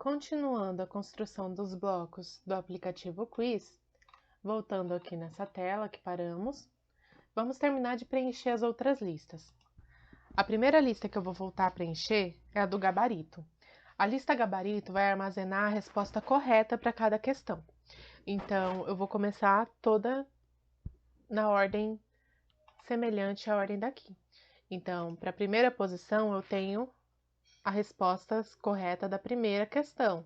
Continuando a construção dos blocos do aplicativo Quiz, voltando aqui nessa tela que paramos, vamos terminar de preencher as outras listas. A primeira lista que eu vou voltar a preencher é a do gabarito. A lista gabarito vai armazenar a resposta correta para cada questão. Então, eu vou começar toda na ordem semelhante à ordem daqui. Então, para a primeira posição, eu tenho a resposta correta da primeira questão.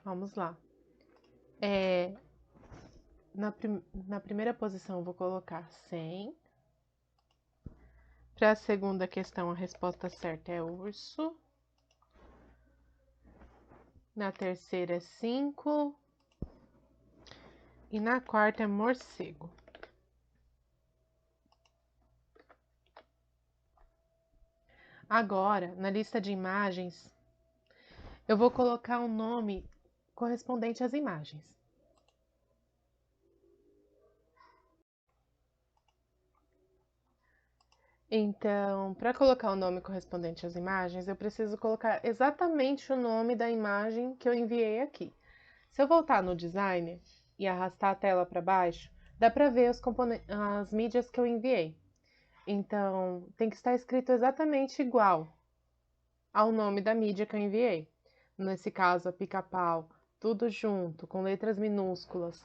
Vamos lá. Na primeira posição, eu vou colocar 100. Para a segunda questão, a resposta certa é urso. Na terceira é 5. E na quarta é morcego. Agora, na lista de imagens, eu vou colocar um nome correspondente às imagens. Então, para colocar o nome correspondente às imagens, eu preciso colocar exatamente o nome da imagem que eu enviei aqui. Se eu voltar no Designer e arrastar a tela para baixo, dá para ver as mídias que eu enviei. Então, tem que estar escrito exatamente igual ao nome da mídia que eu enviei. Nesse caso, a Pica-Pau, tudo junto, com letras minúsculas,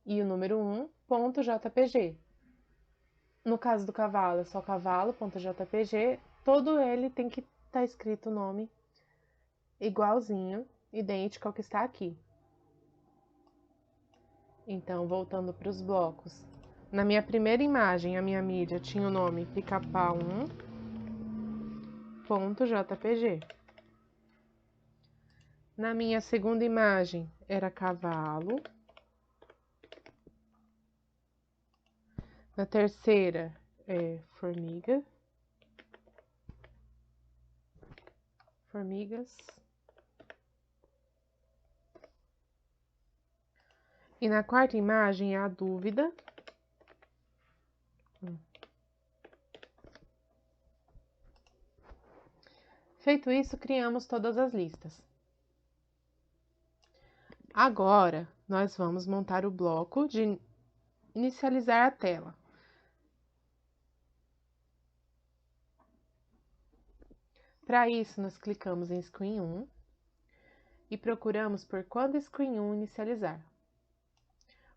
e o número 1.jpg. No caso do cavalo, é só cavalo.jpg, todo ele tem que estar escrito o nome igualzinho, idêntico ao que está aqui. Então, voltando para os blocos. Na minha primeira imagem, a minha mídia tinha o nome Pica-Pau 1.jpg. Na minha segunda imagem, era cavalo. Na terceira, é formigas. E na quarta imagem é a dúvida. Feito isso, criamos todas as listas. Agora, nós vamos montar o bloco de inicializar a tela. Para isso, nós clicamos em Screen 1 e procuramos por quando Screen 1 inicializar.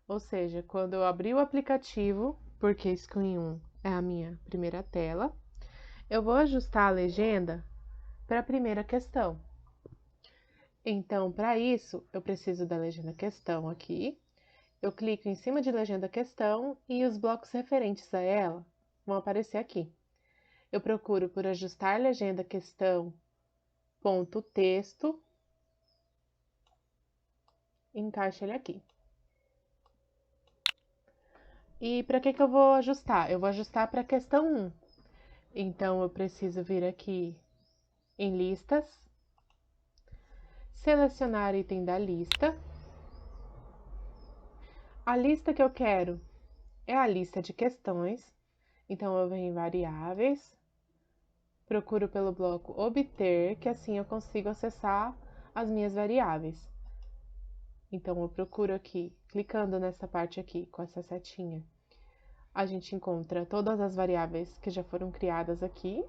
Ou seja, quando eu abrir o aplicativo, porque Screen 1 é a minha primeira tela, eu vou ajustar a legenda para a primeira questão. Então, para isso, eu preciso da legenda questão aqui. Eu clico em cima de legenda questão e os blocos referentes a ela vão aparecer aqui. Eu procuro por ajustar legenda questão ponto texto e encaixo ele aqui. E para que eu vou ajustar? Eu vou ajustar para a questão 1. Então, eu preciso vir aqui em listas, selecionar item da lista. A lista que eu quero é a lista de questões. Então, eu venho em variáveis, procuro pelo bloco obter, que assim eu consigo acessar as minhas variáveis. Então, eu procuro aqui, clicando nessa parte aqui, com essa setinha, a gente encontra todas as variáveis que já foram criadas aqui.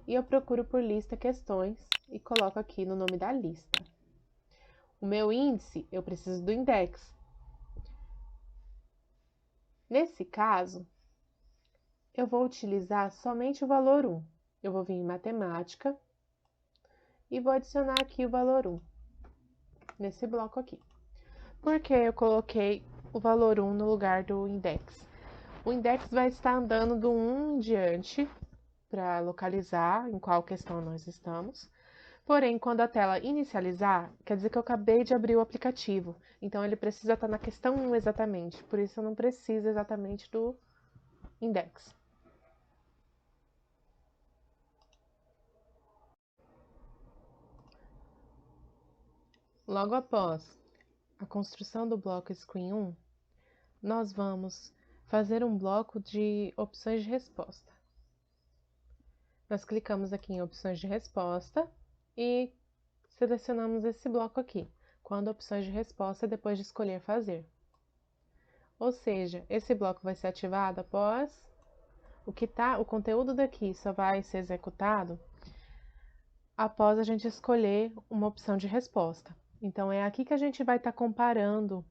E eu procuro por lista questões e coloco aqui no nome da lista. O meu índice, eu preciso do index. Nesse caso, eu vou utilizar somente o valor 1. Eu vou vir em matemática e vou adicionar aqui o valor 1, nesse bloco aqui. Por que eu coloquei o valor 1 no lugar do index? O index vai estar andando do 1 em diante, para localizar em qual questão nós estamos. Porém, quando a tela inicializar, quer dizer que eu acabei de abrir o aplicativo. Então, ele precisa estar na questão 1 exatamente. Por isso, eu não preciso exatamente do index. Logo após a construção do bloco Screen 1, nós vamos fazer um bloco de opções de resposta. Nós clicamos aqui em opções de resposta e selecionamos esse bloco aqui, quando opções de resposta depois de escolher fazer. Ou seja, esse bloco vai ser ativado após o conteúdo daqui só vai ser executado após a gente escolher uma opção de resposta. Então, é aqui que a gente vai estar comparando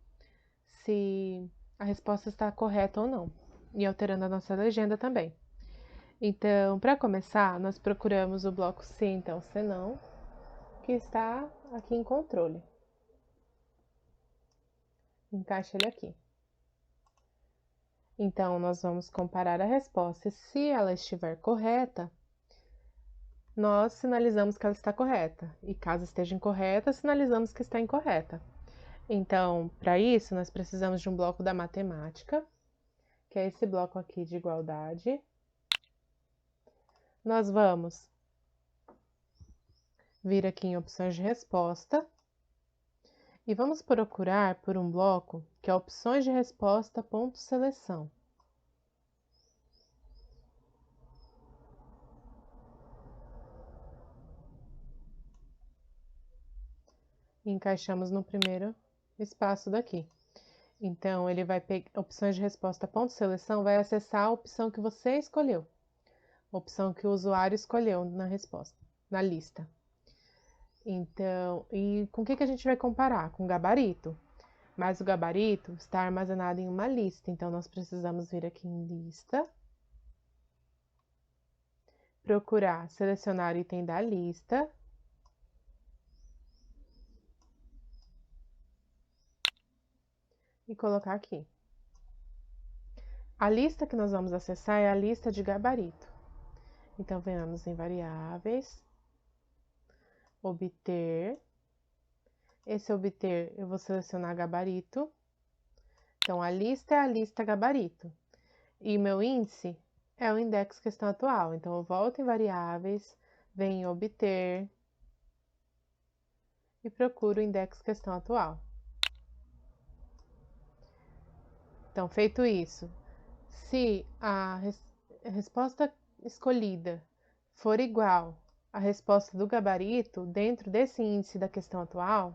se a resposta está correta ou não, e alterando a nossa legenda também. Então, para começar, nós procuramos o bloco se então, se não, que está aqui em controle. Encaixa ele aqui. Então, nós vamos comparar a resposta e se ela estiver correta, nós sinalizamos que ela está correta. E caso esteja incorreta, sinalizamos que está incorreta. Então, para isso, nós precisamos de um bloco da matemática, que é esse bloco aqui de igualdade. Nós vamos vir aqui em opções de resposta e vamos procurar por um bloco que é opções de resposta ponto seleção. E encaixamos no primeiro espaço daqui. Então, ele vai pegar opções de resposta ponto seleção, vai acessar a opção que você escolheu, a opção que o usuário escolheu na resposta, na lista. Então, e com o que a gente vai comparar? Com o gabarito. Mas o gabarito está armazenado em uma lista, então nós precisamos vir aqui em lista, procurar, selecionar o item da lista, e colocar aqui. A lista que nós vamos acessar é a lista de gabarito. Então, venhamos em variáveis, obter. Esse obter, eu vou selecionar gabarito. Então, a lista é a lista gabarito. E meu índice é o index questão atual. Então, eu volto em variáveis, venho em obter e procuro o index questão atual. Então, feito isso, se a resposta escolhida for igual à resposta do gabarito dentro desse índice da questão atual,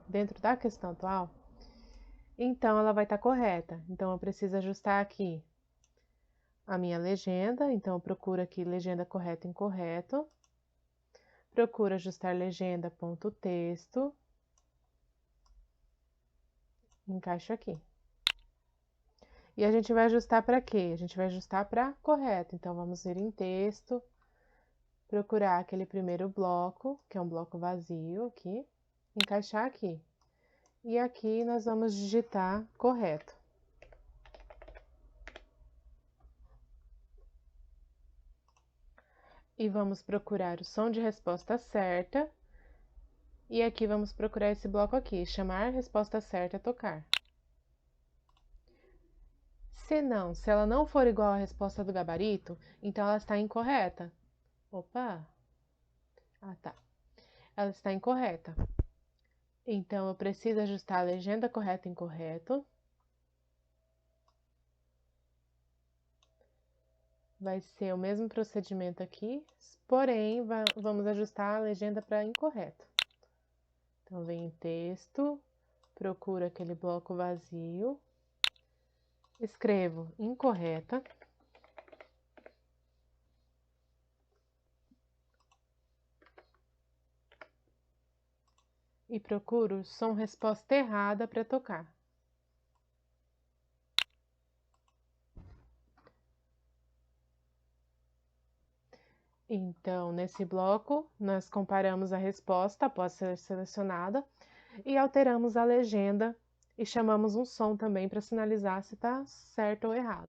então ela vai estar correta. Então, eu preciso ajustar aqui a minha legenda. Então, eu procuro aqui legenda correta e incorreto. Procuro ajustar legenda ponto texto. Encaixo aqui. E a gente vai ajustar para quê? A gente vai ajustar para correto. Então, vamos vir em texto, procurar aquele primeiro bloco, que é um bloco vazio aqui, encaixar aqui. E aqui nós vamos digitar correto. E vamos procurar o som de resposta certa. E aqui vamos procurar esse bloco aqui, chamar resposta certa tocar. Se ela não for igual à resposta do gabarito, então ela está incorreta. Opa! Ah, tá. Ela está incorreta. Então, eu preciso ajustar a legenda correta e incorreto. Vai ser o mesmo procedimento aqui, porém, vamos ajustar a legenda para incorreto. Então, vem em texto, procuro aquele bloco vazio, escrevo incorreta. E procuro som resposta errada para tocar. Então, nesse bloco, nós comparamos a resposta após ser selecionada e alteramos a legenda e chamamos um som também para sinalizar se está certo ou errado.